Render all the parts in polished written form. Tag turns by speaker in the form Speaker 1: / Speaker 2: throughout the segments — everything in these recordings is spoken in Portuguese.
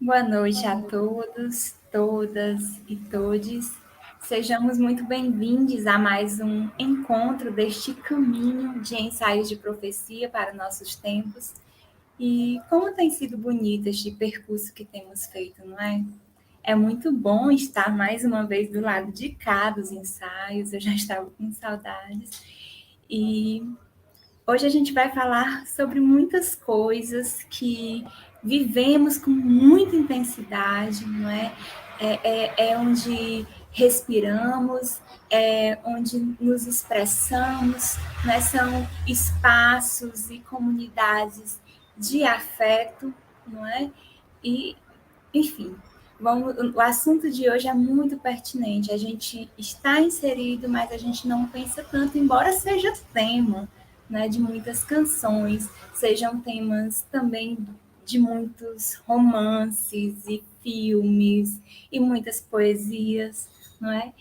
Speaker 1: Boa noite a todos, todas e todes. Sejamos muito bem-vindos a mais um encontro deste caminho de ensaios de profecia para nossos tempos. E como tem sido bonito este percurso que temos feito, não é? É muito bom estar mais uma vez do lado de cá dos ensaios, eu já estava com saudades. E hoje a gente vai falar sobre muitas coisas que vivemos com muita intensidade, não é? É onde respiramos, é onde nos expressamos, né? São espaços e comunidades de afeto, não é? E, enfim, o assunto de hoje é muito pertinente. A gente está inserido, mas a gente não pensa tanto, embora seja tema, né, de muitas canções, sejam temas também de muitos romances e filmes e muitas poesias, não é?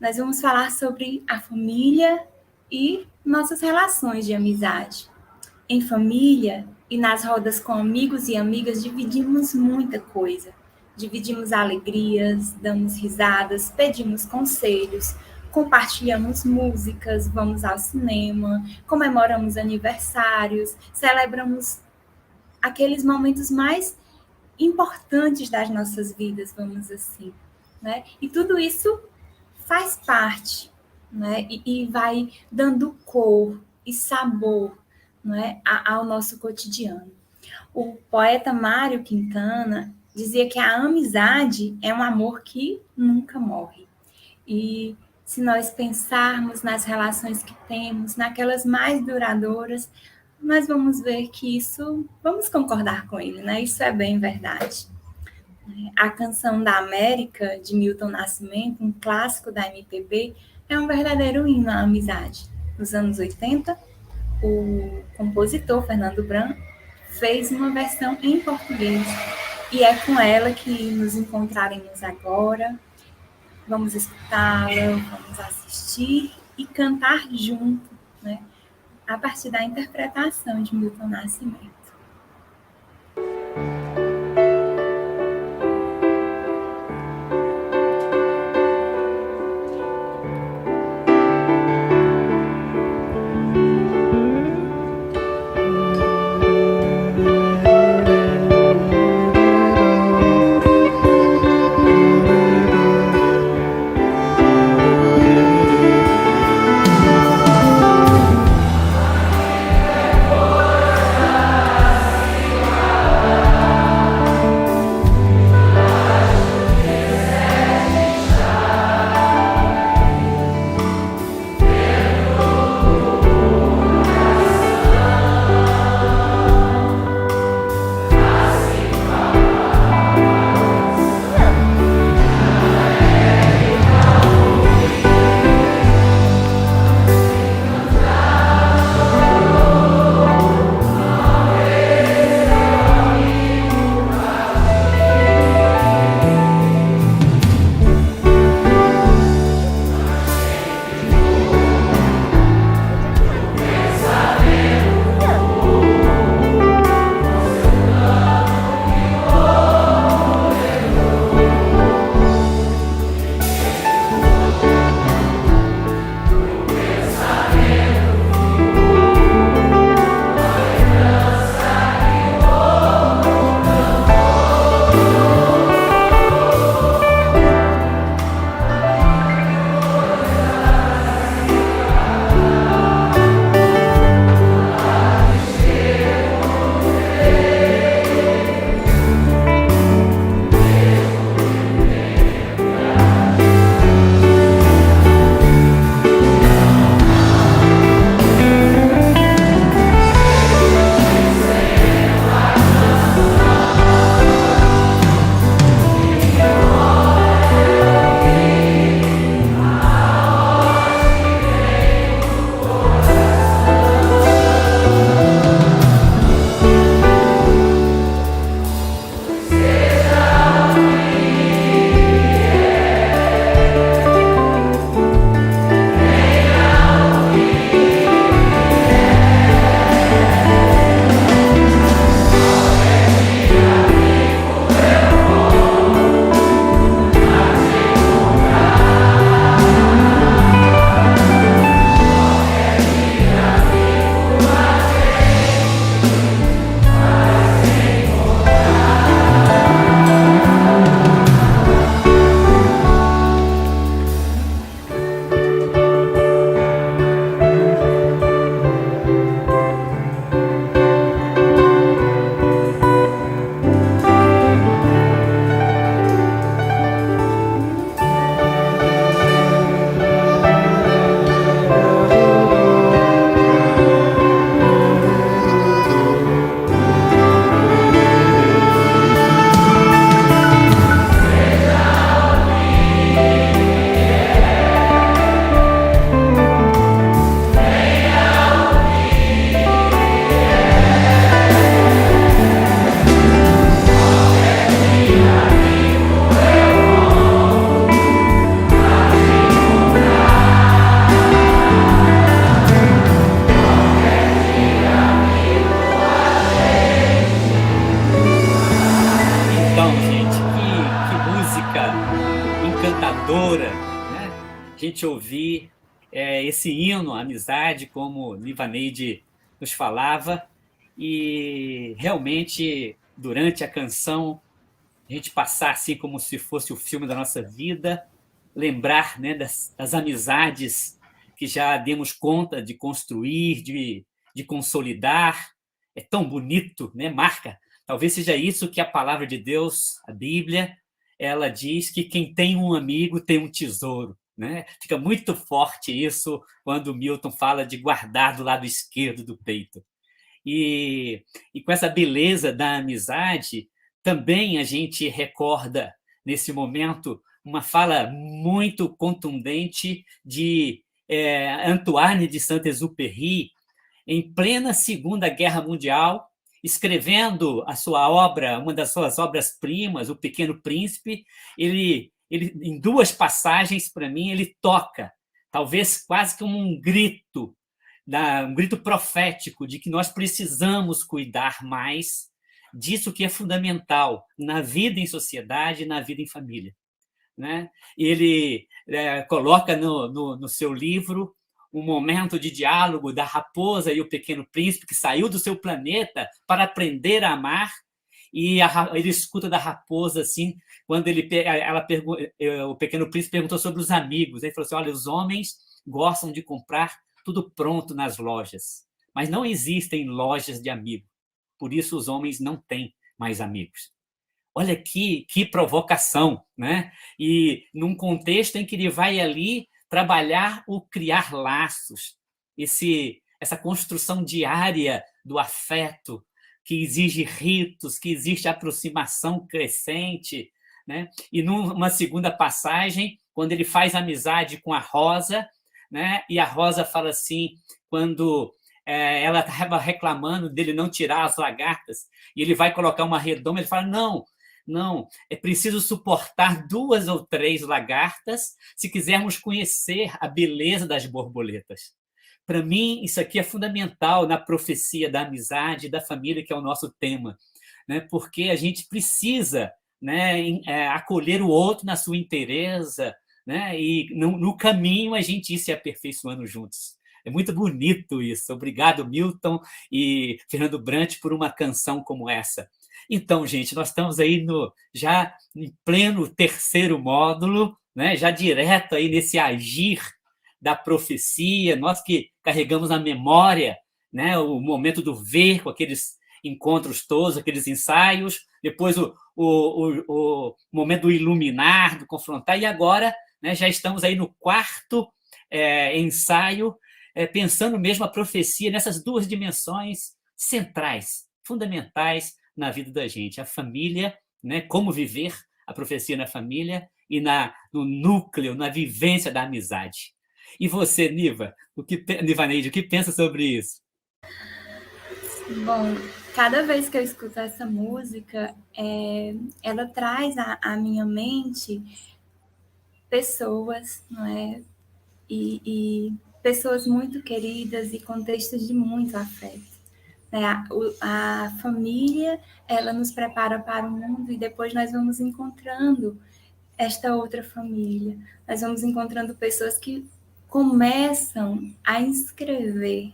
Speaker 1: Nós vamos falar sobre a família e nossas relações de amizade. Em família e nas rodas com amigos e amigas dividimos muita coisa. Dividimos alegrias, damos risadas, pedimos conselhos, compartilhamos músicas, vamos ao cinema, comemoramos aniversários, celebramos aqueles momentos mais importantes das nossas vidas, vamos assim, né? E tudo isso faz parte, né? E vai dando cor e sabor, né, ao nosso cotidiano. O poeta Mário Quintana dizia que a amizade é um amor que nunca morre. E se nós pensarmos nas relações que temos, naquelas mais duradouras, nós vamos ver que isso, vamos concordar com ele, né? Isso é bem verdade. A Canção da América, de Milton Nascimento, um clássico da MPB, é um verdadeiro hino à amizade. Nos anos 80, o compositor Fernando Bran fez uma versão em português e é com ela que nos encontraremos agora. Vamos escutá-la, vamos assistir e cantar junto, né? A partir da interpretação de Milton Nascimento.
Speaker 2: esse hino, a amizade, como Nivaneide nos falava, e realmente, durante a canção, a gente passar assim como se fosse o filme da nossa vida, lembrar, né, das amizades que já demos conta de construir, de consolidar. É tão bonito, né? Marca. Talvez seja isso que a palavra de Deus, a Bíblia, ela diz que quem tem um amigo tem um tesouro. Né? Fica muito forte isso quando Milton fala de guardar do lado esquerdo do peito. E com essa beleza da amizade, também a gente recorda, nesse momento, uma fala muito contundente de Antoine de Saint-Exupéry, em plena Segunda Guerra Mundial, escrevendo a sua obra, uma das suas obras-primas, O Pequeno Príncipe, em duas passagens, para mim, ele toca, talvez quase como um grito profético de que nós precisamos cuidar mais disso que é fundamental na vida em sociedade e na vida em família. Né? Ele coloca no seu livro um momento de diálogo da raposa e o pequeno príncipe que saiu do seu planeta para aprender a amar, e ele escuta da raposa assim, quando o pequeno príncipe perguntou sobre os amigos, ele falou assim: olha, os homens gostam de comprar tudo pronto nas lojas, mas não existem lojas de amigos, por isso os homens não têm mais amigos. Olha que provocação, né? E num contexto em que ele vai ali trabalhar o criar laços, essa construção diária do afeto, que exige ritos, que existe aproximação crescente, né? E numa segunda passagem, quando ele faz amizade com a Rosa, né? E a Rosa fala assim, quando ela estava reclamando dele não tirar as lagartas, e ele vai colocar uma redoma, ele fala: não, é preciso suportar 2 ou 3 lagartas se quisermos conhecer a beleza das borboletas. Para mim, isso aqui é fundamental na profecia da amizade e da família, que é o nosso tema, né? Porque a gente precisa, né, acolher o outro na sua inteireza, né? E no caminho a gente ir se aperfeiçoando juntos. É muito bonito isso. Obrigado, Milton e Fernando Brant, por uma canção como essa. Então, gente, nós estamos aí já em pleno terceiro módulo, né? Já direto aí nesse agir da profecia, nós que carregamos na memória, né, o momento do ver, com aqueles encontros todos, aqueles ensaios, depois o momento do iluminar, do confrontar, e agora, né, já estamos aí no quarto ensaio, pensando mesmo a profecia nessas duas dimensões centrais, fundamentais na vida da gente, a família, né, como viver a profecia na família e no núcleo, na vivência da amizade. E você, Nivaneide, o que pensa sobre isso?
Speaker 1: Bom, cada vez que eu escuto essa música, ela traz à minha mente pessoas, não é? E pessoas muito queridas e contextos de muito afeto. Né? A família, ela nos prepara para o mundo e depois nós vamos encontrando esta outra família. Nós vamos encontrando pessoas que começam a inscrever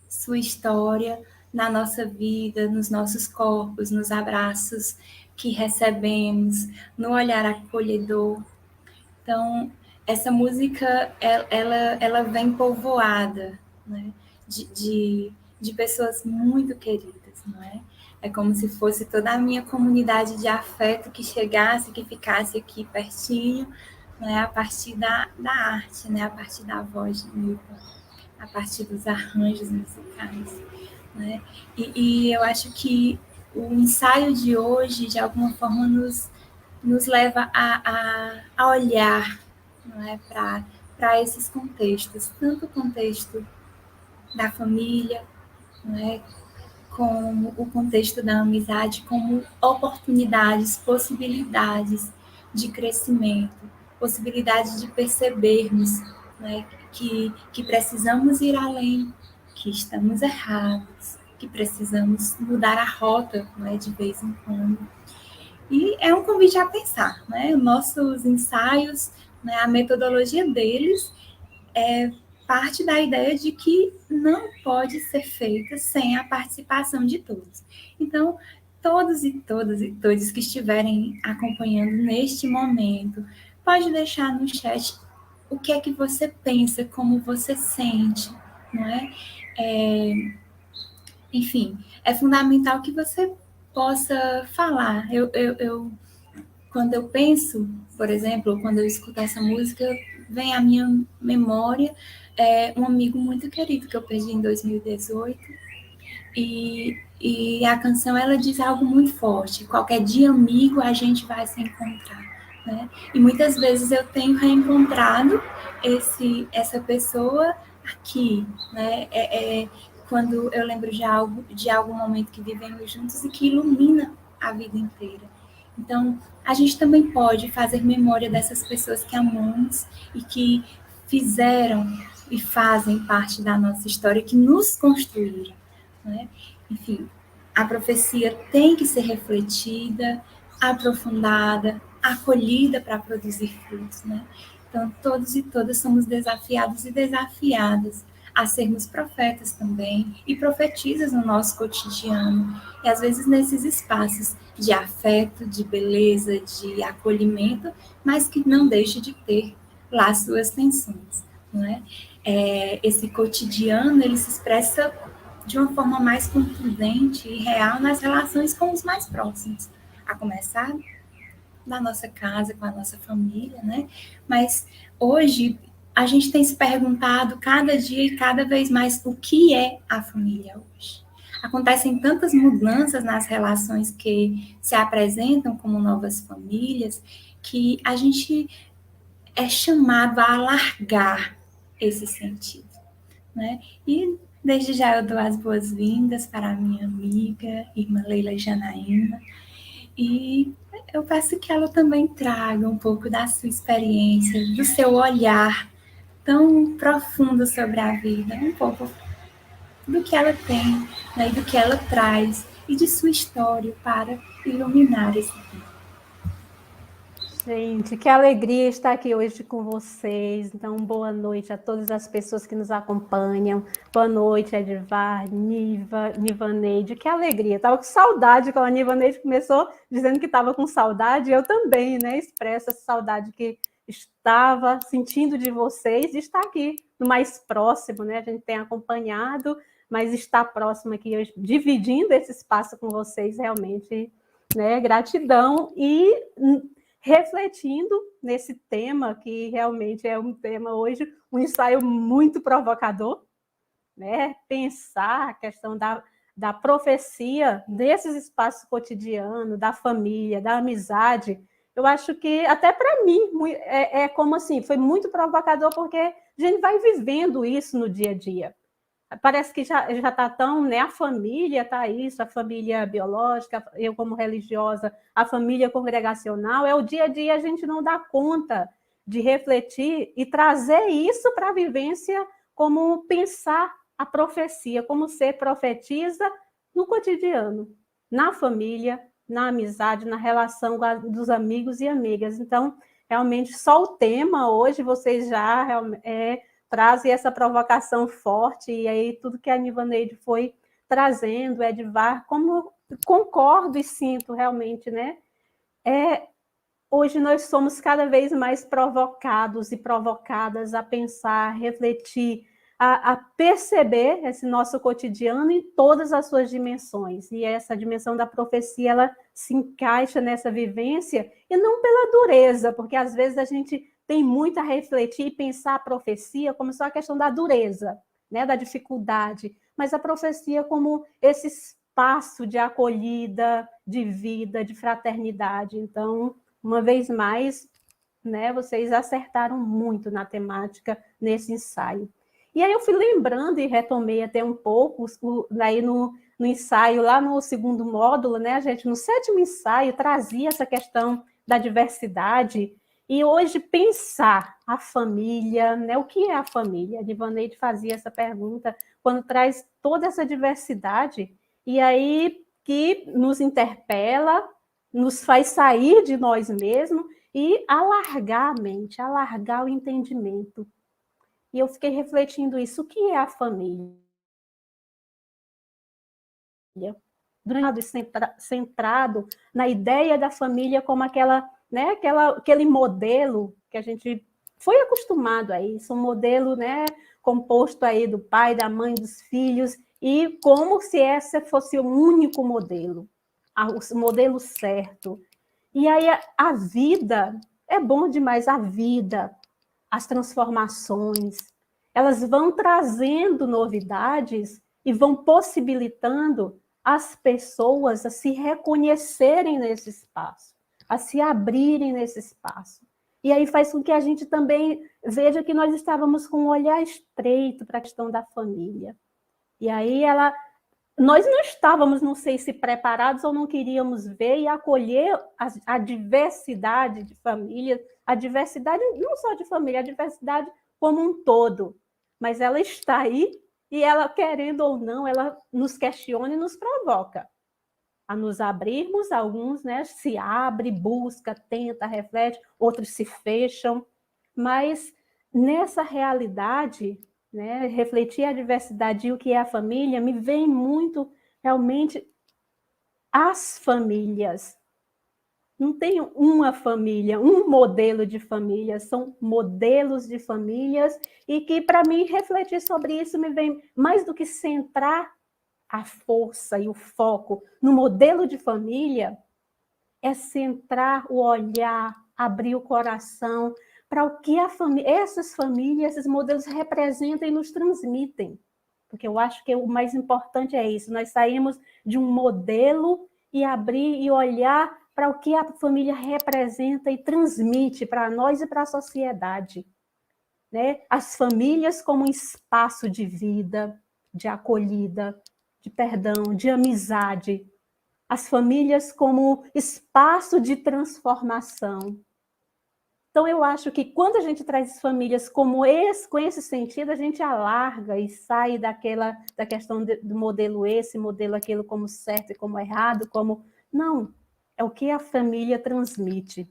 Speaker 1: sua história na nossa vida, nos nossos corpos, nos abraços que recebemos, no olhar acolhedor. Então, essa música, ela vem povoada, né? de pessoas muito queridas, não é? É como se fosse toda a minha comunidade de afeto que chegasse, que ficasse aqui pertinho, né? A partir da arte, né? A partir da voz de Milton, a partir dos arranjos musicais, né? E eu acho que o ensaio de hoje, de alguma forma, nos leva a olhar, não é, para esses contextos, tanto o contexto da família, não é, como o contexto da amizade, como oportunidades, possibilidades de crescimento, possibilidades de percebermos, né, que precisamos ir além, que estamos errados, que precisamos mudar a rota, né, de vez em quando. E é um convite a pensar, né? Nossos ensaios, né, a metodologia deles parte da ideia de que não pode ser feita sem a participação de todos. Então, todos e todas e todos que estiverem acompanhando neste momento, pode deixar no chat o que é que você pensa, como você sente, não é? Enfim, é fundamental que você possa falar. Quando eu penso, por exemplo, quando eu escuto essa música, vem à minha memória um amigo muito querido que eu perdi em 2018. E a canção, ela diz algo muito forte. Qualquer dia, amigo, a gente vai se encontrar. Né? E muitas vezes eu tenho reencontrado essa pessoa aqui. Né? Quando eu lembro de algum momento que vivemos juntos e que ilumina a vida inteira. Então, a gente também pode fazer memória dessas pessoas que amamos e que fizeram e fazem parte da nossa história, que nos construíram. Né? Enfim, a profecia tem que ser refletida, aprofundada, acolhida para produzir frutos. Né? Então, todos e todas somos desafiados e desafiadas a sermos profetas também e profetizas no nosso cotidiano. E às vezes nesses espaços de afeto, de beleza, de acolhimento, mas que não deixe de ter lá suas tensões. Não é? Esse cotidiano, ele se expressa de uma forma mais contundente e real nas relações com os mais próximos, a começar da nossa casa, com a nossa família, né? Mas hoje a gente tem se perguntado cada dia e cada vez mais o que é a família hoje. Acontecem tantas mudanças nas relações que se apresentam como novas famílias que a gente é chamado a alargar esse sentido, né? E desde já eu dou as boas-vindas para a minha amiga, irmã Leila Janaína, e eu peço que ela também traga um pouco da sua experiência, do seu olhar tão profundo sobre a vida, um pouco do que ela tem, né, e do que ela traz, e de sua história para iluminar esse tempo.
Speaker 3: Gente, que alegria estar aqui hoje com vocês. Então, boa noite a todas as pessoas que nos acompanham. Boa noite, Edvar, Nivaneide. Que alegria. Estava com saudade quando a Nivaneide começou dizendo que estava com saudade. Eu também, né? Expresso essa saudade que estava sentindo de vocês, de estar aqui no mais próximo, né? A gente tem acompanhado, mas estar próximo aqui, dividindo esse espaço com vocês, realmente, né? Gratidão e refletindo nesse tema, que realmente é um tema hoje, um ensaio muito provocador, né? Pensar a questão da profecia desses espaços cotidianos, da família, da amizade. Eu acho que, até para mim, é como assim, foi muito provocador, porque a gente vai vivendo isso no dia a dia. Parece que já está tão, né? A família está isso, a família biológica, eu como religiosa, a família congregacional, é o dia a dia, a gente não dá conta de refletir e trazer isso para a vivência, como pensar a profecia, como ser profetiza no cotidiano, na família, na amizade, na relação dos amigos e amigas. Então, realmente, só o tema hoje, vocês já trazem essa provocação forte, e aí tudo que a Nivaneide foi trazendo, Edvar, como concordo e sinto realmente, né? Hoje nós somos cada vez mais provocados e provocadas a pensar, a refletir, a perceber esse nosso cotidiano em todas as suas dimensões. E essa dimensão da profecia, ela se encaixa nessa vivência, e não pela dureza, porque às vezes a gente tem muito a refletir e pensar a profecia como só a questão da dureza, né, da dificuldade, mas a profecia como esse espaço de acolhida, de vida, de fraternidade. Então, uma vez mais, né, vocês acertaram muito na temática nesse ensaio. E aí eu fui lembrando e retomei até um pouco, daí no ensaio, lá no segundo módulo, né, a gente, no 7º ensaio, trazia essa questão da diversidade. E hoje pensar a família, né? O que é a família? A Nivaneide fazia essa pergunta quando traz toda essa diversidade, e aí que nos interpela, nos faz sair de nós mesmos e alargar a mente, alargar o entendimento. E eu fiquei refletindo isso. O que é a família? Durante centrado na ideia da família como aquele modelo que a gente foi acostumado a isso, um modelo, né, composto aí do pai, da mãe, dos filhos, e como se esse fosse o único modelo, o modelo certo. E aí a vida, é bom demais a vida, as transformações, elas vão trazendo novidades e vão possibilitando as pessoas a se reconhecerem nesse espaço, a se abrirem nesse espaço. E aí faz com que a gente também veja que nós estávamos com um olhar estreito para a questão da família. E aí nós não estávamos, não sei se preparados ou não queríamos ver e acolher a diversidade de famílias, a diversidade não só de família, a diversidade como um todo. Mas ela está aí e ela, querendo ou não, ela nos questiona e nos provoca a nos abrirmos. Alguns, né, se abre, busca, tenta, reflete, outros se fecham. Mas nessa realidade, né, refletir a diversidade e o que é a família, me vem muito realmente as famílias. Não tem uma família, um modelo de família, são modelos de famílias, e que, para mim, refletir sobre isso me vem mais do que centrar a força e o foco no modelo de família, é centrar o olhar, abrir o coração para o que essas famílias, esses modelos representam e nos transmitem. Porque eu acho que o mais importante é isso, nós saímos de um modelo e abrir e olhar para o que a família representa e transmite para nós e para a sociedade. Né? As famílias como um espaço de vida, de acolhida, de perdão, de amizade. As famílias como espaço de transformação. Então, eu acho que quando a gente traz famílias com esse sentido, a gente alarga e sai da questão do modelo esse, modelo aquilo como certo e como errado, como... Não, é o que a família transmite.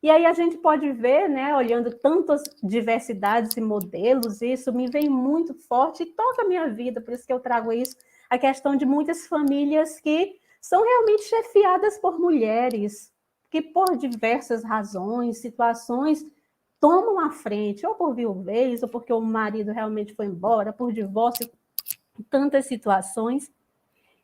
Speaker 3: E aí a gente pode ver, né, olhando tantas diversidades e modelos, isso me vem muito forte e toca a minha vida, por isso que eu trago isso, a questão de muitas famílias que são realmente chefiadas por mulheres, que por diversas razões, situações, tomam a frente, ou por viuvez, ou porque o marido realmente foi embora, por divórcio, tantas situações.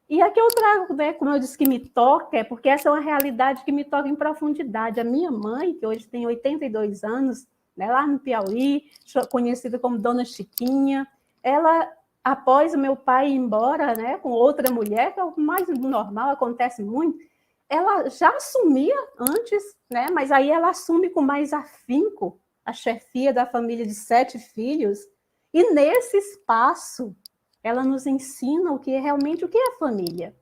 Speaker 3: E aqui eu trago, né, como eu disse, que me toca, é porque essa é uma realidade que me toca em profundidade. A minha mãe, que hoje tem 82 anos, né, lá no Piauí, conhecida como Dona Chiquinha, ela, após o meu pai ir embora, né, com outra mulher, que é o mais normal, acontece muito, ela já assumia antes, né, mas aí ela assume com mais afinco a chefia da família de 7 filhos, e nesse espaço ela nos ensina o que é realmente o que é família.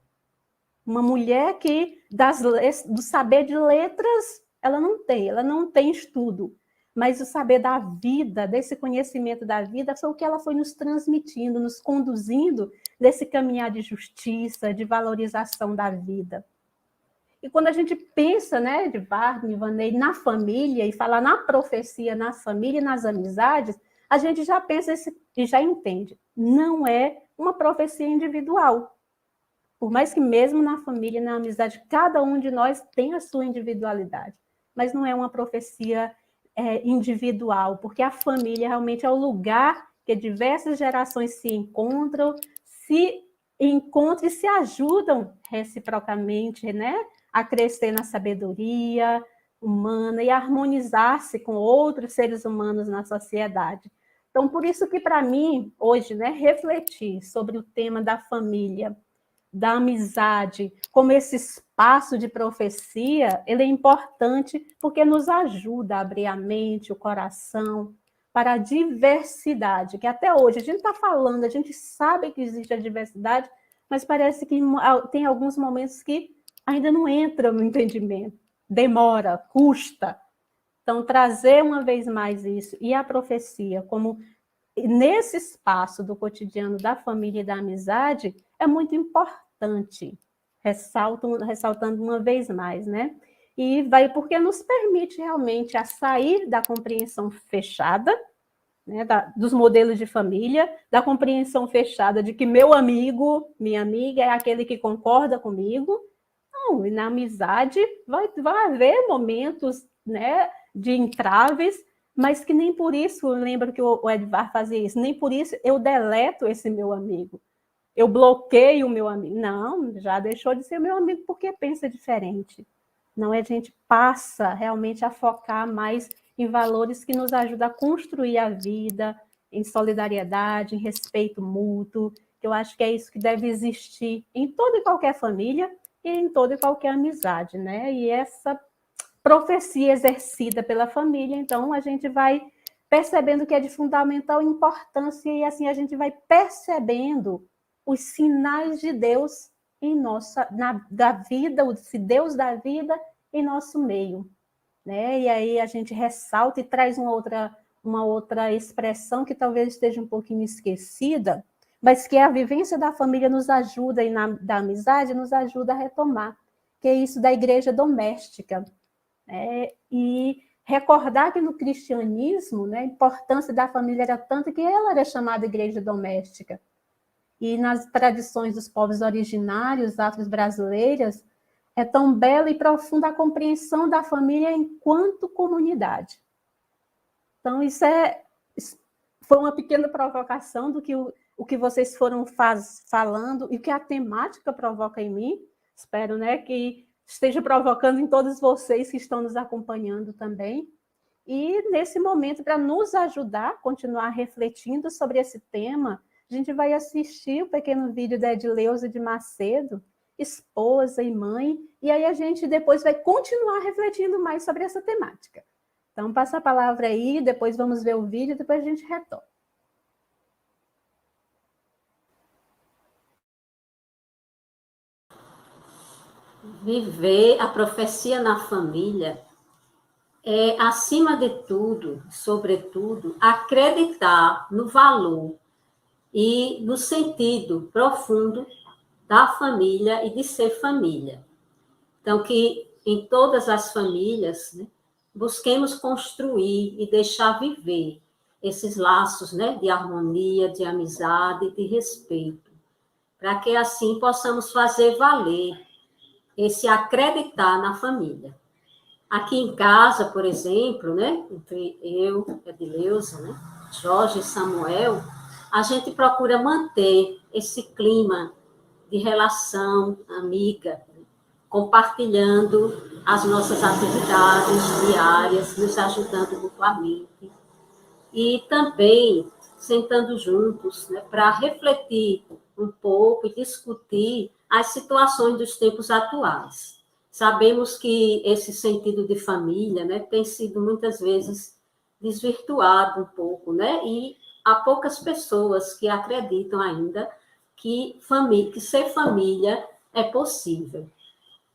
Speaker 3: Uma mulher que do saber de letras ela não tem estudo, mas o saber da vida, desse conhecimento da vida, foi o que ela foi nos transmitindo, nos conduzindo nesse caminhar de justiça, de valorização da vida. E quando a gente pensa, né, de Varney, Ivanei, na família, e falar na profecia, na família e nas amizades, a gente já pensa e já entende. Não é uma profecia individual. Por mais que mesmo na família e na amizade, cada um de nós tem a sua individualidade. Mas não é uma profecia individual, porque a família realmente é o lugar que diversas gerações se encontram e se ajudam reciprocamente, né? A crescer na sabedoria humana e a harmonizar-se com outros seres humanos na sociedade. Então, por isso que, para mim, hoje, né, refletir sobre o tema da família, da amizade, como esse espaço de profecia, ele é importante porque nos ajuda a abrir a mente, o coração, para a diversidade, que até hoje a gente está falando, a gente sabe que existe a diversidade, mas parece que tem alguns momentos que ainda não entra no entendimento, demora, custa. Então, trazer uma vez mais isso, e a profecia como nesse espaço do cotidiano da família e da amizade, é muito importante, ressaltando uma vez mais, né? E vai porque nos permite realmente a sair da compreensão fechada né, dos modelos de família, da compreensão fechada de que meu amigo, minha amiga é aquele que concorda comigo. Não, e na amizade vai haver momentos, né, de entraves, mas que nem por isso, eu lembro que o Edvar fazia isso, nem por isso eu deleto esse meu amigo, eu bloqueio o meu amigo. Não, já deixou de ser meu amigo porque pensa diferente. Não, a gente passa realmente a focar mais em valores que nos ajudam a construir a vida, em solidariedade, em respeito mútuo, que eu acho que é isso que deve existir em toda e qualquer família e em toda e qualquer amizade, né? E essa profecia exercida pela família, então a gente vai percebendo que é de fundamental importância e assim a gente vai percebendo os sinais de Deus em da vida, o Deus da vida em nosso meio, né? E aí a gente ressalta e traz uma outra expressão que talvez esteja um pouquinho esquecida, mas que a vivência da família nos ajuda e da amizade nos ajuda a retomar, que é isso da igreja doméstica, né? E recordar que no cristianismo, né, a importância da família era tanta que ela era chamada igreja doméstica. E nas tradições dos povos originários, afro-brasileiras, é tão bela e profunda a compreensão da família enquanto comunidade. Então, isso foi uma pequena provocação do que o que vocês foram falando e o que a temática provoca em mim. Espero, né, que esteja provocando em todos vocês que estão nos acompanhando também. E, nesse momento, para nos ajudar a continuar refletindo sobre esse tema, a gente vai assistir o pequeno vídeo da Edileuza de Macedo, esposa e mãe, e aí a gente depois vai continuar refletindo mais sobre essa temática. Então, passa a palavra aí, depois vamos ver o vídeo, depois a gente retoma.
Speaker 4: Viver a profecia na família é, acima de tudo, sobretudo, acreditar no valor e no sentido profundo da família e de ser família. Então, que em todas as famílias, né, busquemos construir e deixar viver esses laços, né, de harmonia, de amizade, de respeito, para que assim possamos fazer valer esse acreditar na família. Aqui em casa, por exemplo, né, entre eu, Edileuza, né, Jorge e Samuel, a gente procura manter esse clima de relação amiga, compartilhando as nossas atividades diárias, nos ajudando mutuamente. E também sentando juntos, né, para refletir um pouco e discutir as situações dos tempos atuais. Sabemos que esse sentido de família, né, tem sido muitas vezes desvirtuado um pouco, né, e há poucas pessoas que acreditam ainda que ser família é possível.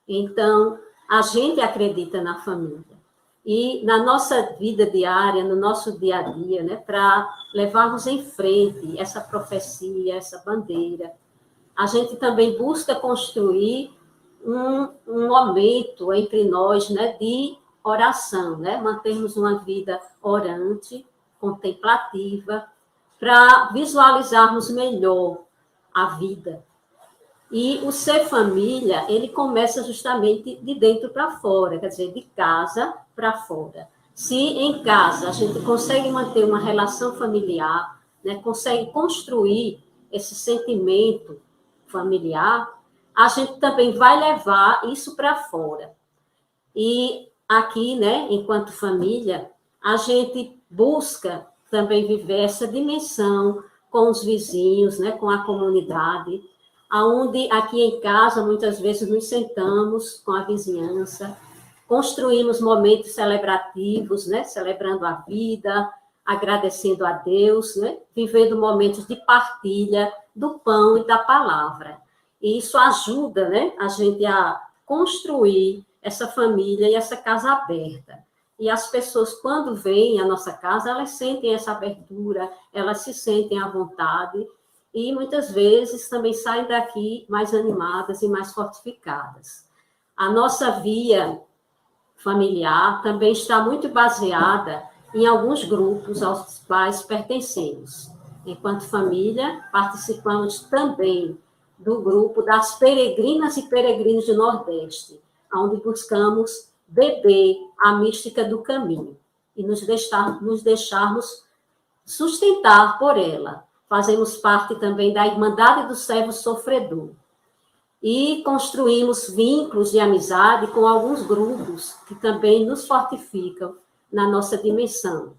Speaker 4: Então, a gente acredita na família. E na nossa vida diária, no nosso dia a dia, né, para levarmos em frente essa profecia, essa bandeira, a gente também busca construir um momento entre nós, né, de oração, né, mantermos uma vida orante, contemplativa, para visualizarmos melhor a vida. E o ser família, ele começa justamente de dentro para fora, quer dizer, de casa para fora. Se em casa a gente consegue manter uma relação familiar, né, consegue construir esse sentimento familiar, a gente também vai levar isso para fora. E aqui, né, enquanto família, a gente busca também viver essa dimensão com os vizinhos, né, com a comunidade, aonde aqui em casa muitas vezes nos sentamos com a vizinhança, construímos momentos celebrativos, né, celebrando a vida, agradecendo a Deus, né, vivendo momentos de partilha do pão e da palavra. E isso ajuda, né, a gente a construir essa família e essa casa aberta. E as pessoas, quando vêm à nossa casa, elas sentem essa abertura, elas se sentem à vontade, e muitas vezes também saem daqui mais animadas e mais fortificadas. A nossa via familiar também está muito baseada em alguns grupos aos quais pertencemos. Enquanto família, participamos também do grupo das peregrinas e peregrinos do Nordeste, onde buscamos beber a mística do caminho e nos deixarmos sustentar por ela. Fazemos parte também da Irmandade do Servo Sofredor. E construímos vínculos de amizade com alguns grupos que também nos fortificam na nossa dimensão.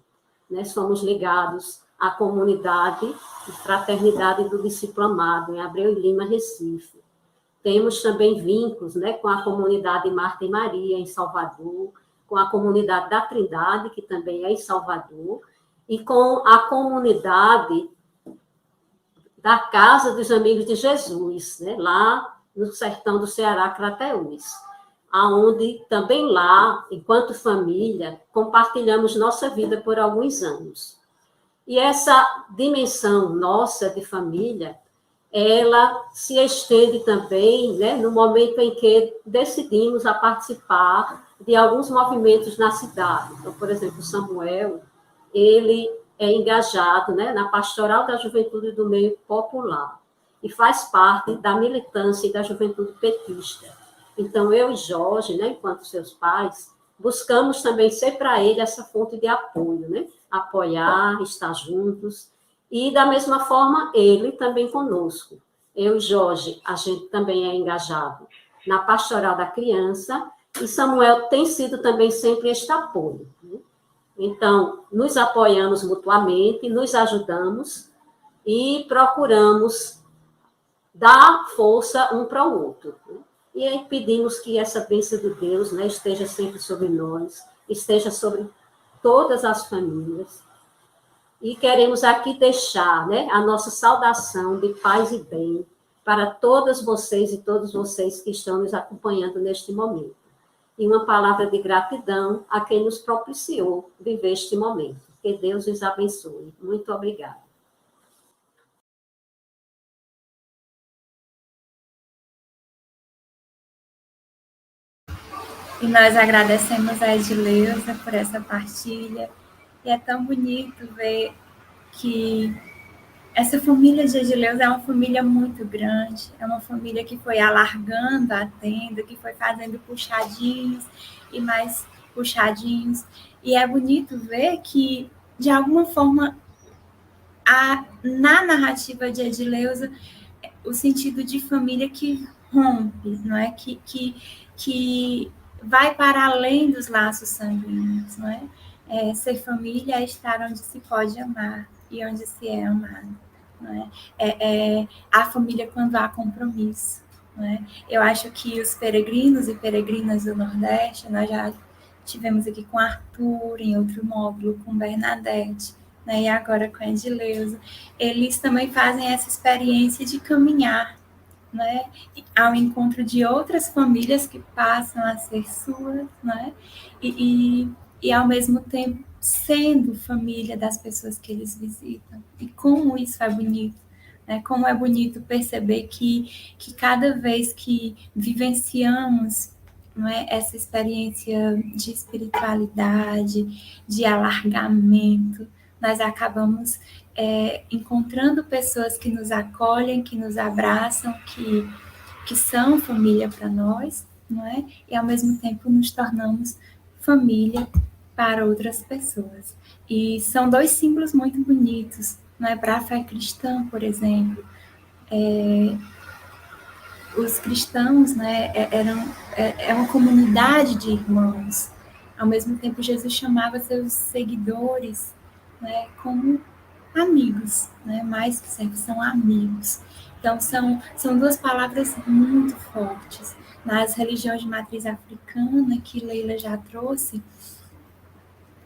Speaker 4: Né? Somos ligados à comunidade de fraternidade do discípulo amado, em Abreu e Lima, Recife. Temos também vínculos, né, com a comunidade Marta e Maria, em Salvador, com a comunidade da Trindade, que também é em Salvador, e com a comunidade da Casa dos Amigos de Jesus, né, lá no sertão do Ceará, Crateús, aonde também lá, enquanto família, compartilhamos nossa vida por alguns anos. E essa dimensão nossa de família, ela se estende também, né, no momento em que decidimos a participar de alguns movimentos na cidade. Então, por exemplo, Samuel, ele é engajado, né, na Pastoral da Juventude do Meio Popular e faz parte da militância e da juventude petista. Então, eu e Jorge, né, enquanto seus pais, buscamos também ser para ele essa fonte de apoio, né, apoiar, estar juntos, e da mesma forma ele também conosco. Eu e Jorge, a gente também é engajado na Pastoral da Criança, e Samuel tem sido também sempre este apoio, né? Então, nos apoiamos mutuamente, nos ajudamos e procuramos dar força um para o outro, né? E aí pedimos que essa bênção de Deus, né, esteja sempre sobre nós, esteja sobre todas as famílias. E queremos aqui deixar, né, a nossa saudação de paz e bem para todas vocês e todos vocês que estão nos acompanhando neste momento. E uma palavra de gratidão a quem nos propiciou viver este momento. Que Deus os abençoe. Muito obrigada.
Speaker 1: E nós agradecemos a Edileuza por essa partilha. E é tão bonito ver que essa família de Edileuza é uma família muito grande, é uma família que foi alargando a tenda, que foi fazendo puxadinhos e mais puxadinhos. E é bonito ver que, de alguma forma, na narrativa de Edileuza, o sentido de família que rompe, não é? Que vai para além dos laços sanguíneos, não é? Ser família é estar onde se pode amar e onde se é amado, não é? A família quando há compromisso, não é? Eu acho que os peregrinos e peregrinas do Nordeste, nós já tivemos aqui com Arthur, em outro módulo, com Bernadette, né? E agora com a Edileuza, eles também fazem essa experiência de caminhar, né, ao encontro de outras famílias que passam a ser suas, né, e ao mesmo tempo sendo família das pessoas que eles visitam. E como isso é bonito, né? Como é bonito perceber que cada vez que vivenciamos, não é, essa experiência de espiritualidade, de alargamento, nós acabamos encontrando pessoas que nos acolhem, que nos abraçam, que são família para nós, não é? E ao mesmo tempo nos tornamos família para outras pessoas. E são dois símbolos muito bonitos, não é? Para a fé cristã, por exemplo, os cristãos, né, é uma comunidade de irmãos. Ao mesmo tempo, Jesus chamava seus seguidores, né, como amigos, né? Mais que sempre são amigos. Então, são duas palavras muito fortes. Nas religiões de matriz africana, que Leila já trouxe,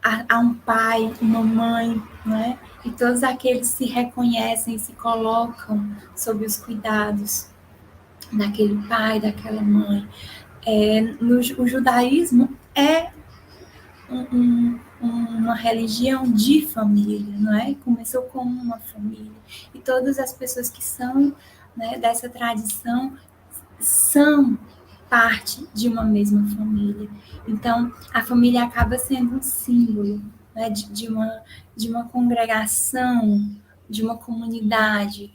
Speaker 1: há um pai, uma mãe, né? E todos aqueles se reconhecem, se colocam sob os cuidados daquele pai, daquela mãe. O judaísmo é uma religião de família, não é? Começou como uma família. E todas as pessoas que são, né, dessa tradição são parte de uma mesma família. Então, a família acaba sendo um símbolo, né, de uma congregação, de uma comunidade,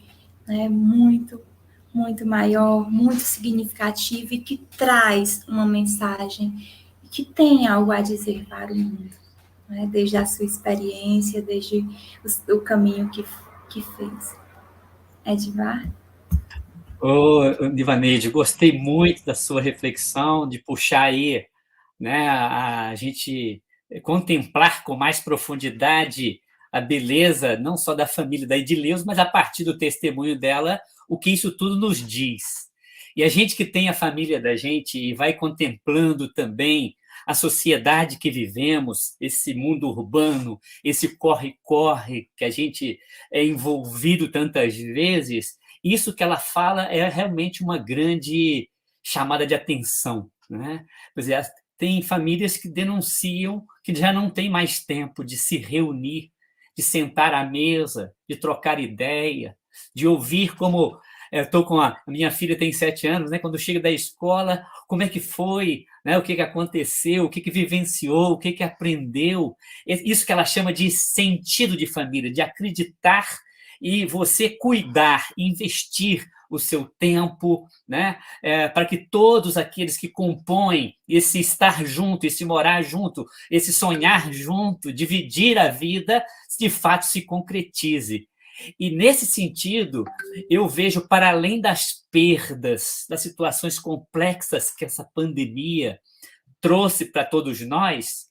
Speaker 1: né, muito maior, muito significativa e que traz uma mensagem, que tem algo a dizer para o mundo, né, desde a sua experiência, desde o caminho que fez. Edivar?
Speaker 2: Ô, Divaneide, gostei muito da sua reflexão, de puxar aí, né, a gente contemplar com mais profundidade a beleza, não só da família da Edileus, mas a partir do testemunho dela, o que isso tudo nos diz. E a gente que tem a família da gente e vai contemplando também a sociedade que vivemos, esse mundo urbano, esse corre-corre que a gente é envolvido tantas vezes, isso que ela fala é realmente uma grande chamada de atenção, né? Pois é, tem famílias que denunciam que já não tem mais tempo de se reunir, de sentar à mesa, de trocar ideia, de ouvir como estou com a minha filha tem 7 anos, né? Quando chega da escola, como é que foi, né? O que aconteceu, o que vivenciou, o que aprendeu, isso que ela chama de sentido de família, de acreditar e você cuidar, investir o seu tempo, né? Para que todos aqueles que compõem esse estar junto, esse morar junto, esse sonhar junto, dividir a vida, de fato se concretize. E, nesse sentido, eu vejo, para além das perdas, das situações complexas que essa pandemia trouxe para todos nós,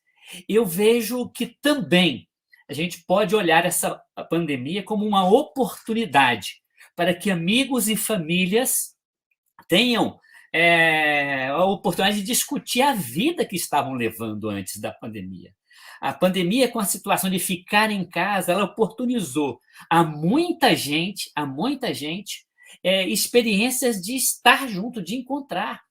Speaker 2: eu vejo que também a gente pode olhar essa pandemia como uma oportunidade para que amigos e famílias tenham a oportunidade de discutir a vida que estavam levando antes da pandemia. A pandemia, com a situação de ficar em casa, ela oportunizou a muita gente experiências de estar junto, de encontrar.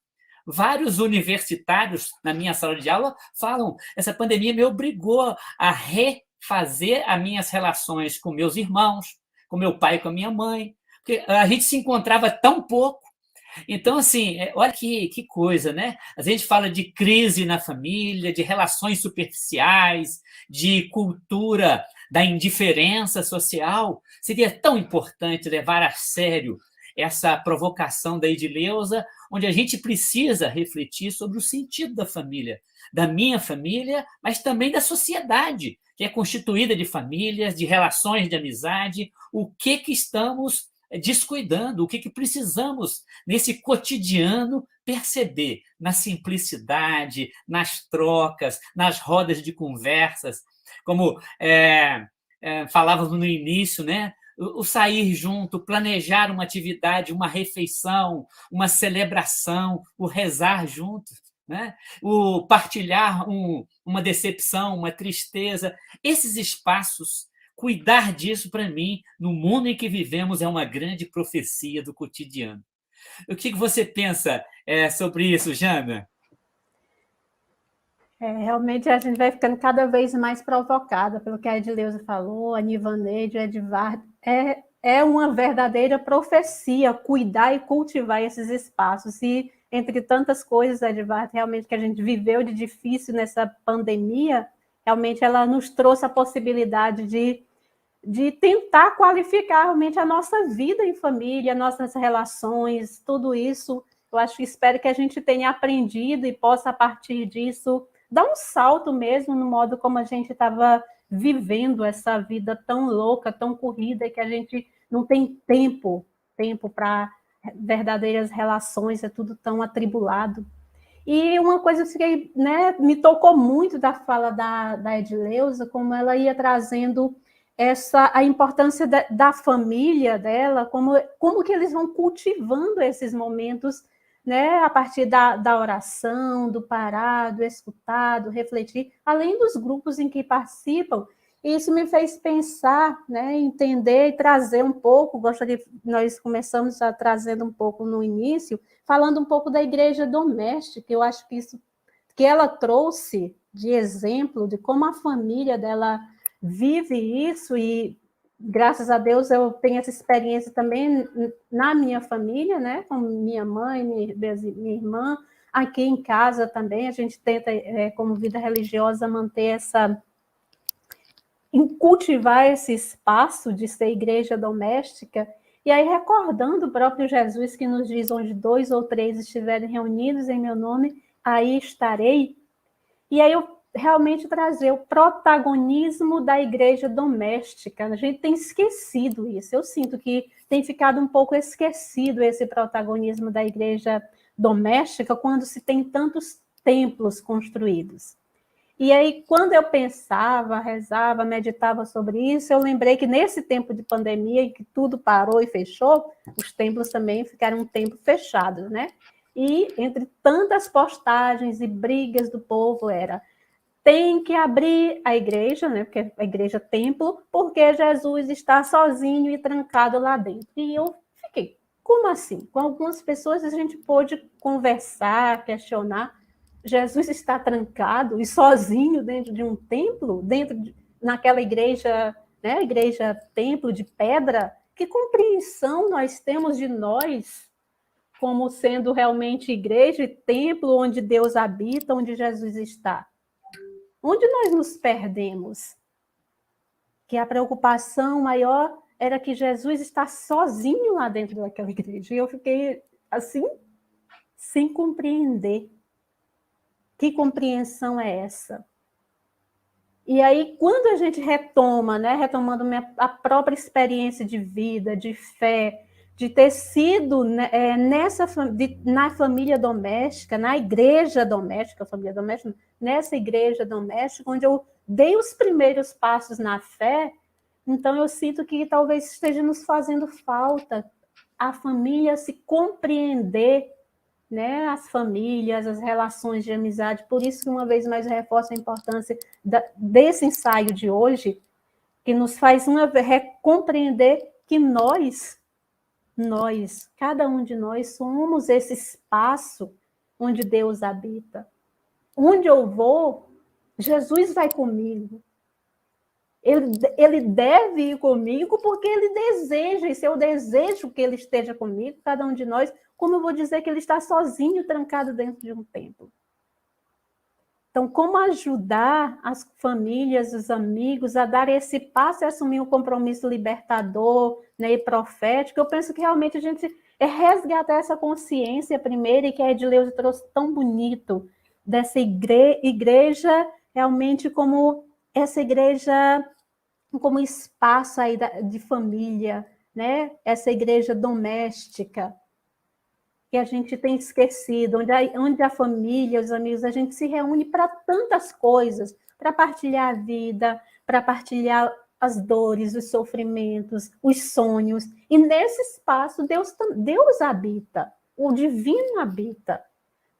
Speaker 2: Vários universitários na minha sala de aula falam: essa pandemia me obrigou a refazer as minhas relações com meus irmãos, com meu pai e com a minha mãe, porque a gente se encontrava tão pouco. Então, assim, olha que coisa, né? A gente fala de crise na família, de relações superficiais, de cultura da indiferença social. Seria tão importante levar a sério essa provocação da Edileuza, onde a gente precisa refletir sobre o sentido da família, da minha família, mas também da sociedade, que é constituída de famílias, de relações de amizade, o que estamos descuidando, o que precisamos, nesse cotidiano, perceber na simplicidade, nas trocas, nas rodas de conversas, como falávamos no início, né? O sair junto, planejar uma atividade, uma refeição, uma celebração, o rezar junto, né? O partilhar uma decepção, uma tristeza. Esses espaços, cuidar disso, para mim, no mundo em que vivemos, é uma grande profecia do cotidiano. O que você pensa sobre isso, Jana?
Speaker 3: Realmente a gente vai ficando cada vez mais provocada pelo que a Edileuza falou, a Nivaneide, o Edvar. É uma verdadeira profecia cuidar e cultivar esses espaços. E, entre tantas coisas, Edvar, realmente que a gente viveu de difícil nessa pandemia, realmente ela nos trouxe a possibilidade de tentar qualificar realmente a nossa vida em família, nossas relações, tudo isso. Eu espero que a gente tenha aprendido e possa, a partir disso, dar um salto mesmo no modo como a gente estava vivendo essa vida tão louca, tão corrida, que a gente não tem tempo para verdadeiras relações, é tudo tão atribulado. E uma coisa que me tocou muito da fala da Edileuza, como ela ia trazendo a importância da família dela, como que eles vão cultivando esses momentos, né, a partir da oração, do parar, do escutar, do refletir, além dos grupos em que participam. E isso me fez pensar, né, entender e trazer um pouco, nós começamos trazendo um pouco no início, falando um pouco da igreja doméstica. Eu acho que isso que ela trouxe de exemplo de como a família dela vive isso, e graças a Deus eu tenho essa experiência também na minha família, né, com minha mãe, minha irmã, aqui em casa também, a gente tenta, como vida religiosa, manter em cultivar esse espaço de ser igreja doméstica, e aí recordando o próprio Jesus que nos diz, onde 2 ou 3 estiverem reunidos em meu nome, aí estarei. E aí eu realmente trazer o protagonismo da igreja doméstica. A gente tem esquecido isso. Eu sinto que tem ficado um pouco esquecido esse protagonismo da igreja doméstica quando se tem tantos templos construídos. E aí, quando eu pensava, rezava, meditava sobre isso, eu lembrei que nesse tempo de pandemia, em que tudo parou e fechou, os templos também ficaram um tempo fechados, né? E entre tantas postagens e brigas do povo era: tem que abrir a igreja, né? Porque a igreja é templo, porque Jesus está sozinho e trancado lá dentro. E eu fiquei, como assim? Com algumas pessoas a gente pôde conversar, questionar. Jesus está trancado e sozinho dentro de um templo, naquela igreja, né? Igreja templo de pedra. Que compreensão nós temos de nós como sendo realmente igreja e templo onde Deus habita, onde Jesus está? Onde nós nos perdemos? Que a preocupação maior era que Jesus está sozinho lá dentro daquela igreja. E eu fiquei assim, sem compreender. Que compreensão é essa? E aí, quando a gente retoma, né, retomando a própria experiência de vida, de fé, de ter sido na família doméstica, na igreja doméstica, família doméstica, nessa igreja doméstica, onde eu dei os primeiros passos na fé, então eu sinto que talvez esteja nos fazendo falta a família se compreender, né, as famílias, as relações de amizade. Por isso que, uma vez mais, eu reforço a importância desse ensaio de hoje, que nos faz compreender que nós, cada um de nós, somos esse espaço onde Deus habita. Onde eu vou, Jesus vai comigo. Ele deve ir comigo porque ele deseja, e se eu desejo que ele esteja comigo, cada um de nós, como eu vou dizer que ele está sozinho, trancado dentro de um templo? Então, como ajudar as famílias, os amigos a dar esse passo e assumir um compromisso libertador, né, e profético? Eu penso que realmente a gente resgatar essa consciência primeiro, e que a Edileuza trouxe tão bonito, dessa igreja realmente como essa igreja como espaço aí de família, né? Essa igreja doméstica, que a gente tem esquecido, onde a família, os amigos, a gente se reúne para tantas coisas, para partilhar a vida, para partilhar as dores, os sofrimentos, os sonhos. E nesse espaço Deus habita, o divino habita.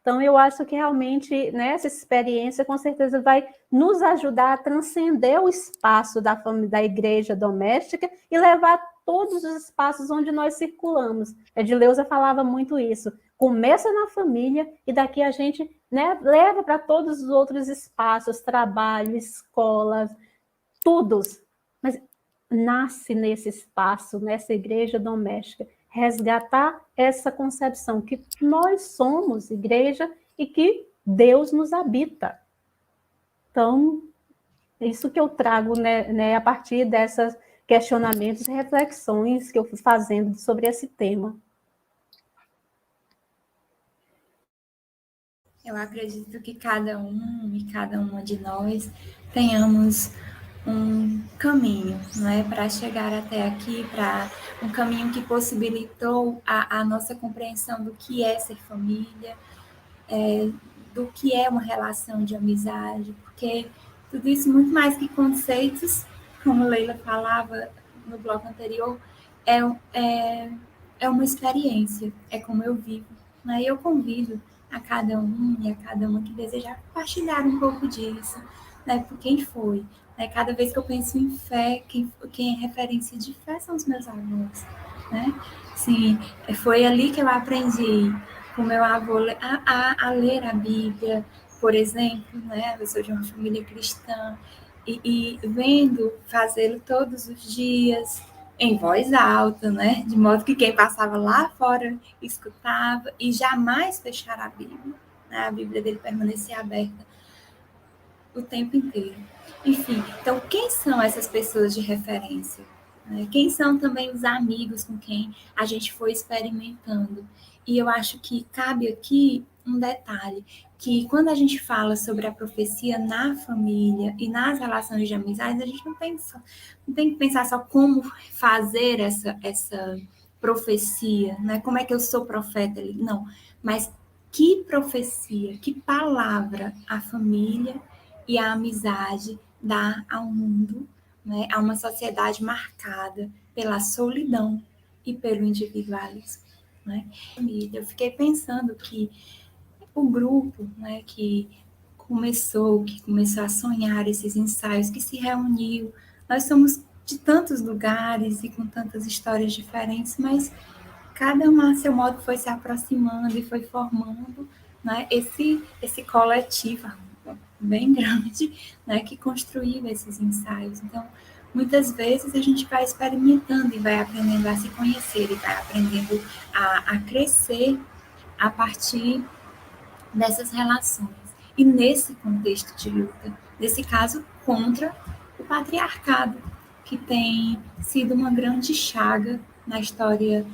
Speaker 3: Então, eu acho que realmente, né, essa experiência, com certeza, vai nos ajudar a transcender o espaço da igreja doméstica e levar todos os espaços onde nós circulamos. Edileuza falava muito isso. Começa na família e daqui a gente, né, leva para todos os outros espaços, trabalho, escolas, todos. Mas nasce nesse espaço, nessa igreja doméstica. Resgatar essa concepção que nós somos igreja e que Deus nos habita. Então, isso que eu trago, né, a partir desses questionamentos e reflexões que eu fui fazendo sobre esse tema.
Speaker 1: Eu acredito que cada um e cada uma de nós tenhamos um caminho, né, para chegar até aqui, para um caminho que possibilitou a nossa compreensão do que é ser família, do que é uma relação de amizade, porque tudo isso, muito mais que conceitos, como Leila falava no bloco anterior, é uma experiência, é como eu vivo. Né? E eu convido a cada um e a cada uma que desejar compartilhar um pouco disso, né, por quem foi. Né? Cada vez que eu penso em fé, quem é referência de fé são os meus avós. Né? Sim, foi ali que eu aprendi com meu avô a ler a Bíblia, por exemplo, né? Eu sou de uma família cristã, e vendo fazê-lo todos os dias, em voz alta, né? De modo que quem passava lá fora escutava, e jamais fechar a Bíblia. Né? A Bíblia dele permanecia aberta o tempo inteiro. Enfim, então, quem são essas pessoas de referência? Quem são também os amigos com quem a gente foi experimentando? E eu acho que cabe aqui um detalhe, que quando a gente fala sobre a profecia na família e nas relações de amizade, a gente não tem que pensar só como fazer essa profecia, né? Como é que eu sou profeta ali? Não, mas que profecia, que palavra a família e a amizade dá ao mundo, né, a uma sociedade marcada pela solidão e pelo individualismo. Né? Eu fiquei pensando que o grupo, né, que começou a sonhar esses ensaios, que se reuniu, nós somos de tantos lugares e com tantas histórias diferentes, mas cada um a seu modo foi se aproximando e foi formando, né, esse coletivo bem grande, né, que construiu esses ensaios. Então, muitas vezes a gente vai experimentando e vai aprendendo a se conhecer e vai aprendendo a crescer a partir dessas relações. E nesse contexto de luta, nesse caso, contra o patriarcado, que tem sido uma grande chaga na história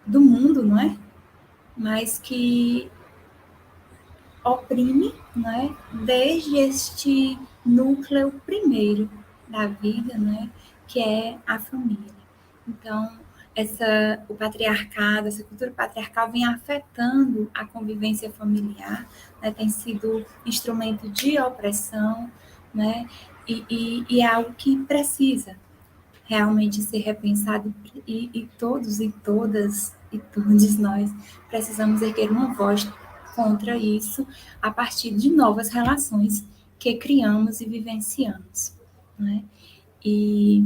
Speaker 1: do mundo, não é? Mas que oprime, né, desde este núcleo primeiro da vida, né, que é a família. Então, o patriarcado, essa cultura patriarcal vem afetando a convivência familiar, né, tem sido instrumento de opressão, né, e é algo que precisa realmente ser repensado e todos e todas e todos nós precisamos erguer uma voz contra isso a partir de novas relações que criamos e vivenciamos, né? E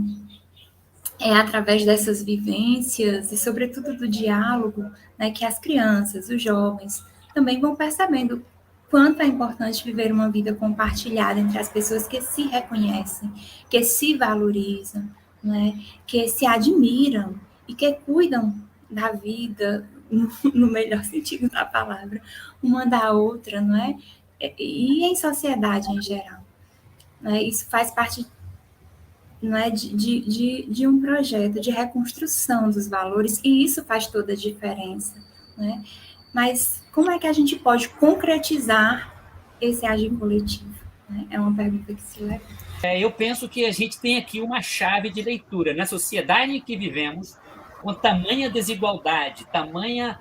Speaker 1: é através dessas vivências e sobretudo do diálogo, né, que as crianças, os jovens também vão percebendo quanto é importante viver uma vida compartilhada entre as pessoas que se reconhecem, que se valorizam, né, que se admiram e que cuidam da vida no melhor sentido da palavra, uma da outra, não é? E em sociedade em geral. Né? Isso faz parte, não é, de um projeto de reconstrução dos valores, e isso faz toda a diferença. Né? Mas como é que a gente pode concretizar esse agir coletivo? Né? É uma pergunta que se leva.
Speaker 2: Eu penso que a gente tem aqui uma chave de leitura. Na sociedade em que vivemos, com tamanha desigualdade, tamanha.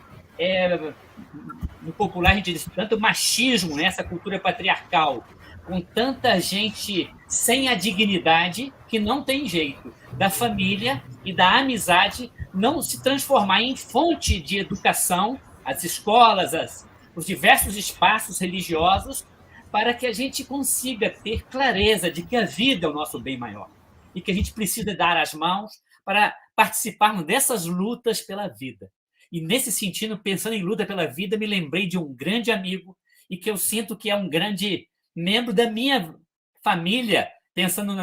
Speaker 2: No popular, a gente diz tanto machismo nessa cultura patriarcal, com tanta gente sem a dignidade, que não tem jeito da família e da amizade não se transformar em fonte de educação, as escolas, os diversos espaços religiosos, para que a gente consiga ter clareza de que a vida é o nosso bem maior e que a gente precisa dar as mãos para participarmos dessas lutas pela vida. E, nesse sentido, pensando em luta pela vida, me lembrei de um grande amigo e que eu sinto que é um grande membro da minha família, pensando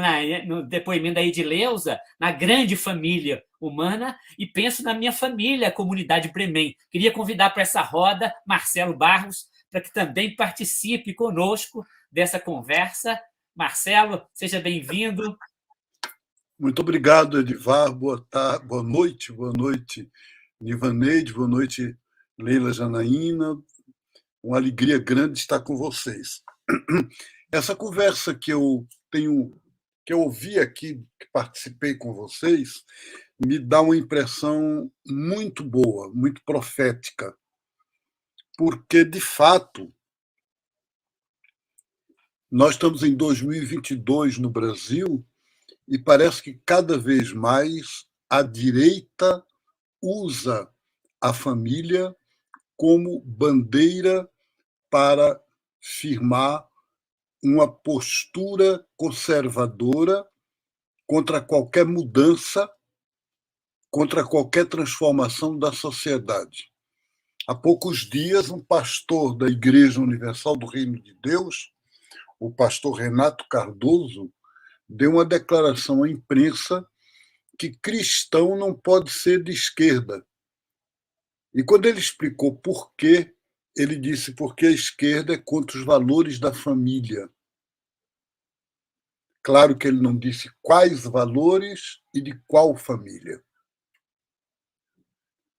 Speaker 2: no depoimento da Edileuza, na grande família humana, e penso na minha família, a comunidade Bremem. Queria convidar para essa roda Marcelo Barros, para que também participe conosco dessa conversa. Marcelo, seja bem-vindo.
Speaker 5: Muito obrigado, Edivar. Boa noite, Nivaneide, boa noite, Leila Janaína. Uma alegria grande estar com vocês. Essa conversa que eu ouvi aqui, que participei com vocês, me dá uma impressão muito boa, muito profética, porque, de fato, nós estamos em 2022 no Brasil e parece que cada vez mais a direita usa a família como bandeira para firmar uma postura conservadora contra qualquer mudança, contra qualquer transformação da sociedade. Há poucos dias, um pastor da Igreja Universal do Reino de Deus, o pastor Renato Cardoso, deu uma declaração à imprensa que cristão não pode ser de esquerda. E quando ele explicou por quê, ele disse porque a esquerda é contra os valores da família. Claro que ele não disse quais valores e de qual família.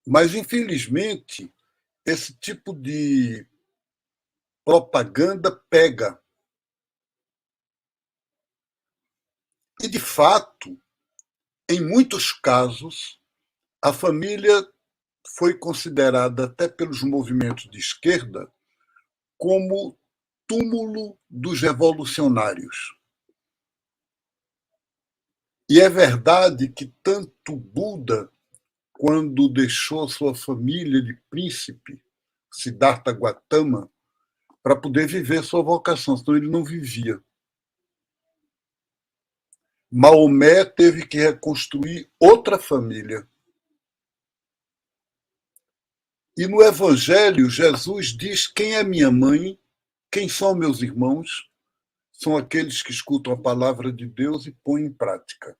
Speaker 5: Mas, infelizmente, esse tipo de propaganda pega. E, de fato, em muitos casos, a família foi considerada, até pelos movimentos de esquerda, como túmulo dos revolucionários. E é verdade que tanto Buda, quando deixou sua família de príncipe, Siddhartha Gautama, para poder viver sua vocação, senão ele não vivia. Maomé teve que reconstruir outra família. E no Evangelho, Jesus diz: quem é minha mãe, quem são meus irmãos? São aqueles que escutam a palavra de Deus e põem em prática.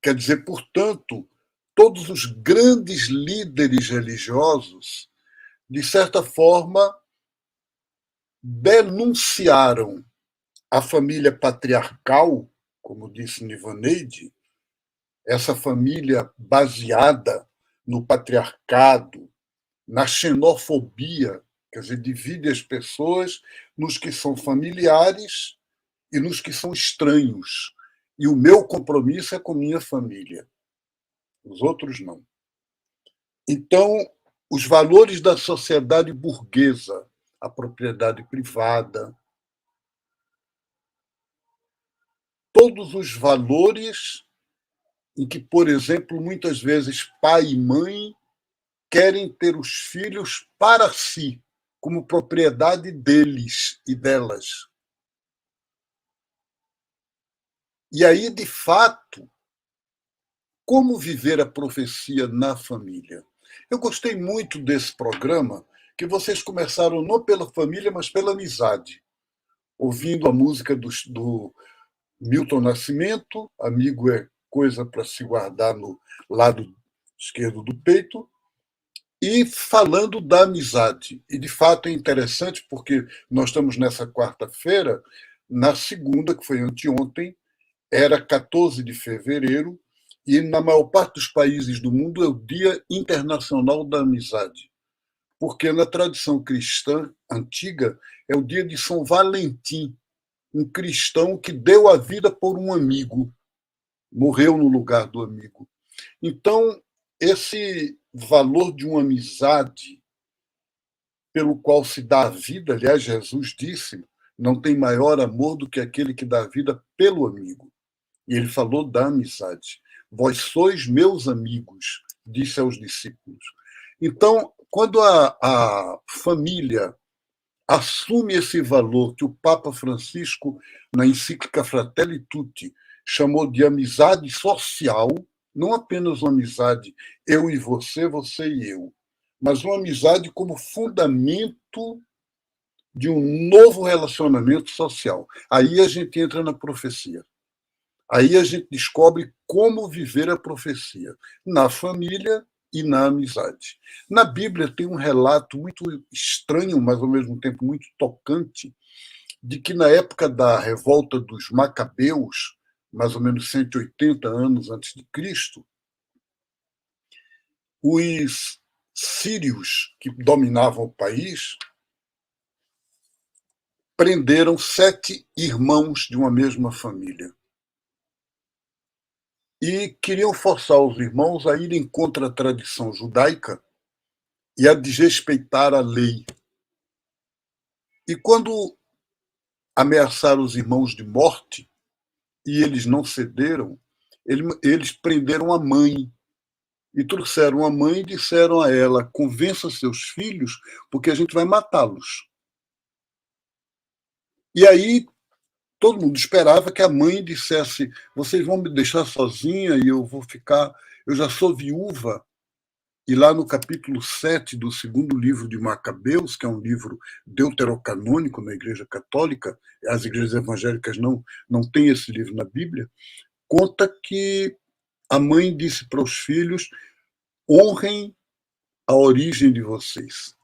Speaker 5: Quer dizer, portanto, todos os grandes líderes religiosos, de certa forma, denunciaram a família patriarcal, como disse Nivaneide, essa família baseada no patriarcado, na xenofobia, quer dizer, divide as pessoas nos que são familiares e nos que são estranhos. E o meu compromisso é com minha família, os outros não. Então, os valores da sociedade burguesa, a propriedade privada, todos os valores em que, por exemplo, muitas vezes pai e mãe querem ter os filhos para si, como propriedade deles e delas. E aí, de fato, como viver a profecia na família? Eu gostei muito desse programa, que vocês começaram não pela família, mas pela amizade, ouvindo a música do Milton Nascimento, Amigo é coisa para se guardar no lado esquerdo do peito, e falando da amizade. E, de fato, é interessante porque nós estamos nessa quarta-feira, na segunda, que foi anteontem, era 14 de fevereiro, e na maior parte dos países do mundo é o Dia Internacional da Amizade, porque na tradição cristã antiga é o dia de São Valentim, um cristão que deu a vida por um amigo, morreu no lugar do amigo. Então, esse valor de uma amizade pelo qual se dá a vida, aliás, Jesus disse, não tem maior amor do que aquele que dá a vida pelo amigo. E ele falou da amizade. Vós sois meus amigos, disse aos discípulos. Então, quando a família assume esse valor que o Papa Francisco, na encíclica Fratelli Tutti, chamou de amizade social, não apenas uma amizade eu e você, você e eu, mas uma amizade como fundamento de um novo relacionamento social. Aí a gente entra na profecia. Aí a gente descobre como viver a profecia na família e na amizade. Na Bíblia tem um relato muito estranho, mas ao mesmo tempo muito tocante, de que na época da revolta dos Macabeus, mais ou menos 180 anos antes de Cristo, os sírios que dominavam o país prenderam 7 irmãos de uma mesma família. E queriam forçar os irmãos a irem contra a tradição judaica e a desrespeitar a lei. E quando ameaçaram os irmãos de morte, e eles não cederam, eles prenderam a mãe. E trouxeram a mãe e disseram a ela: convença seus filhos, porque a gente vai matá-los. E aí todo mundo esperava que a mãe dissesse: vocês vão me deixar sozinha e eu vou ficar... Eu já sou viúva. E lá no capítulo 7 do segundo livro de Macabeus, que é um livro deuterocanônico na Igreja Católica, as igrejas evangélicas não têm esse livro na Bíblia, conta que a mãe disse para os filhos: honrem a origem de vocês.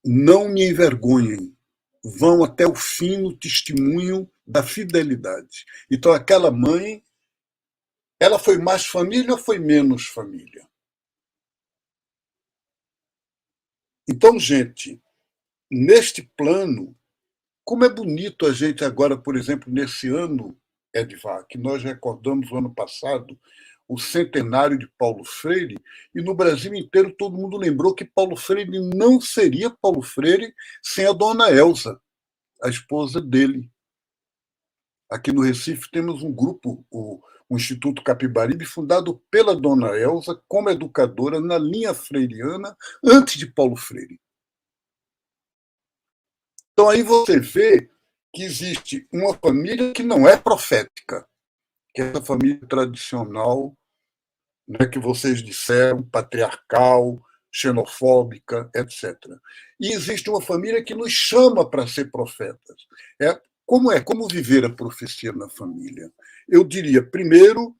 Speaker 5: Não me envergonhem. Vão até o fim no testemunho da fidelidade. Então, aquela mãe, ela foi mais família ou foi menos família? Então, gente, neste plano, como é bonito a gente agora, por exemplo, nesse ano, Edvar, que nós recordamos o ano passado, o centenário de Paulo Freire, e no Brasil inteiro todo mundo lembrou que Paulo Freire não seria Paulo Freire sem a dona Elza, a esposa dele. Aqui no Recife temos um grupo, o Instituto Capibaribe, fundado pela dona Elza como educadora na linha freiriana antes de Paulo Freire. Então aí você vê que existe uma família que não é profética, que é essa família tradicional, né, que vocês disseram, patriarcal, xenofóbica, etc. E existe uma família que nos chama para ser profetas. Como viver a profecia na família? Eu diria, primeiro,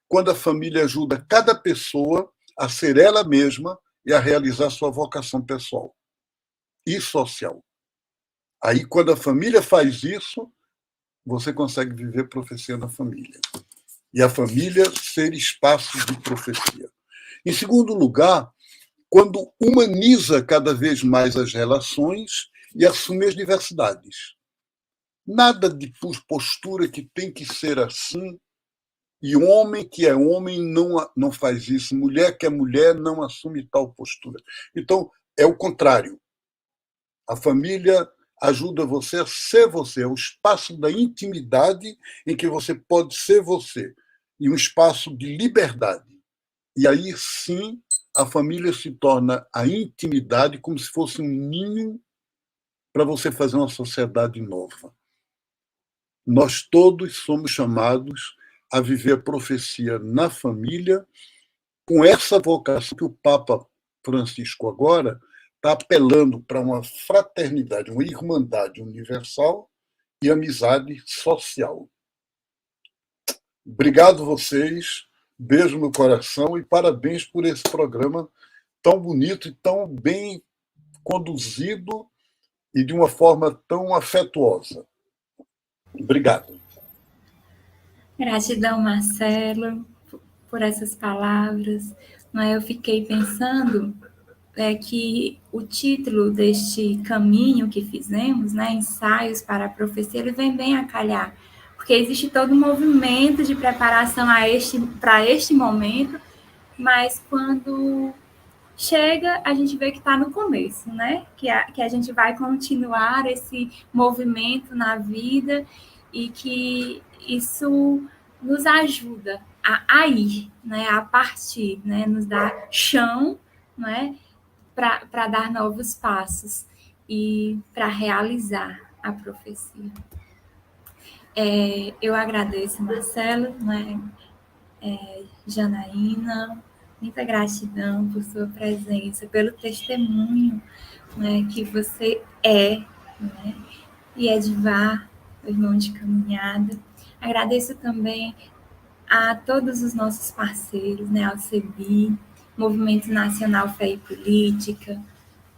Speaker 5: quando a família ajuda cada pessoa a ser ela mesma e a realizar sua vocação pessoal e social. Aí, quando a família faz isso, você consegue viver profecia na família. E a família ser espaço de profecia. Em segundo lugar, quando humaniza cada vez mais as relações e assume as diversidades. Nada de postura que tem que ser assim, e homem que é homem não faz isso, mulher que é mulher não assume tal postura. Então, é o contrário. A família ajuda você a ser você, é o espaço da intimidade em que você pode ser você, e um espaço de liberdade. E aí sim a família se torna a intimidade como se fosse um ninho para você fazer uma sociedade nova. Nós todos somos chamados a viver a profecia na família, com essa vocação que o Papa Francisco agora está apelando para uma fraternidade, uma irmandade universal e amizade social. Obrigado vocês, beijo no coração e parabéns por esse programa tão bonito e tão bem conduzido e de uma forma tão afetuosa. Obrigado.
Speaker 1: Gratidão, Marcelo, por essas palavras. Eu fiquei pensando que o título deste caminho que fizemos, Ensaios para a Profecia, ele vem bem a calhar, porque existe todo um movimento de preparação para este momento, mas quando chega, a gente vê que está no começo, que a gente vai continuar esse movimento na vida e que isso nos ajuda a ir, a partir, nos dá chão, para dar novos passos e para realizar a profecia. Eu agradeço, Marcelo, Janaína, muita gratidão por sua presença, pelo testemunho que você é, e Edvar, o irmão de caminhada. Agradeço também a todos os nossos parceiros, ao CEBI, Movimento Nacional Fé e Política,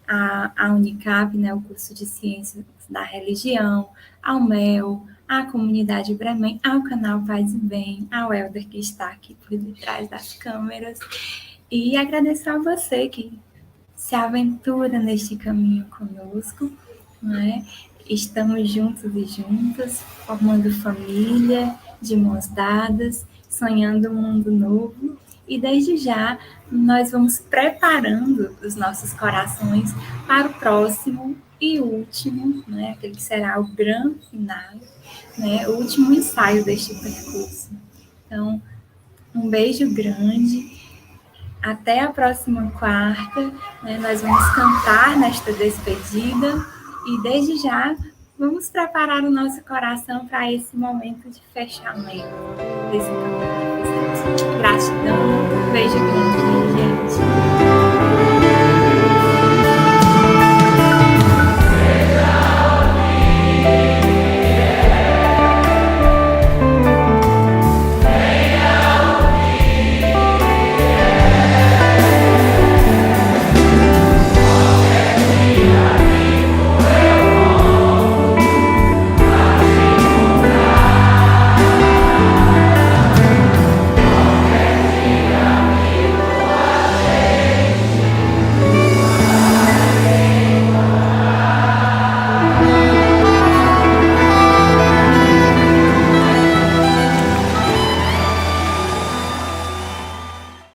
Speaker 1: a Unicap, o curso de Ciências da Religião, ao MEL, à comunidade Bremen, ao canal Paz e Bem, ao Helder que está aqui por detrás das câmeras, e agradeço a você que se aventura neste caminho conosco, Estamos juntos e juntas, formando família, de mãos dadas, sonhando um mundo novo, e desde já nós vamos preparando os nossos corações para o próximo e último, aquele que será o grande final, o último ensaio deste percurso. Então, um beijo grande, até a próxima quarta, nós vamos cantar nesta despedida, e desde já vamos preparar o nosso coração para esse momento de fechamento desse caminho. Gratidão, beijo grande.